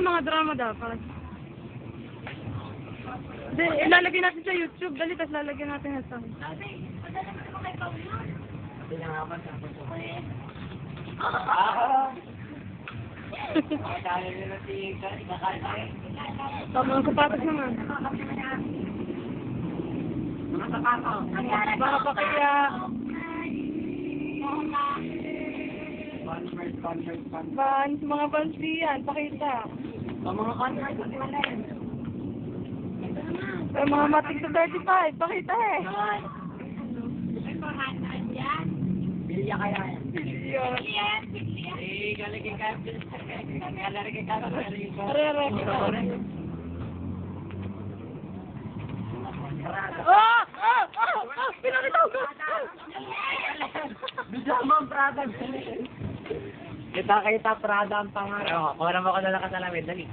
mga drama dapat. Hindi, ilalagay natin sa YouTube. Dali, tapos lalagyan natin sa sound. Tamang sapatos naman. Mga sapatos. Baka pa kaya... Vans, mga vans yan, pakita. Mga converse. Ay, mga matig sa 35, pakita eh. Bilya kaya yan. Yan. Galigin ka. Galigin ka. Are. Pinakita ko! Bisamang Prada. Kita Prada ang pangalan. Kuha mo ko na lang kasalamin. Dali.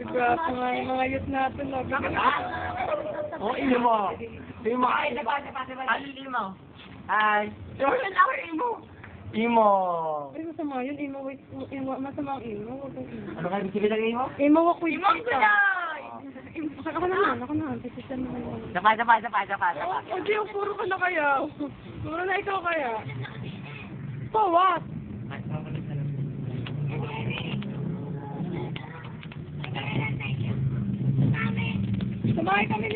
Grabe nga yung mga youth natin. Oh, ino mo. Imo. Ay, imo. Ay. Yun ako imo. Imo. Ay, masama yun. Masama ang imo. Ano kayo bisibit ang imo? Imo ako yung Ako naman. Tisisan mo naman. Sapa. Hindi, puro ka na kaya. Puro na ikaw kaya. So what? Samahay kami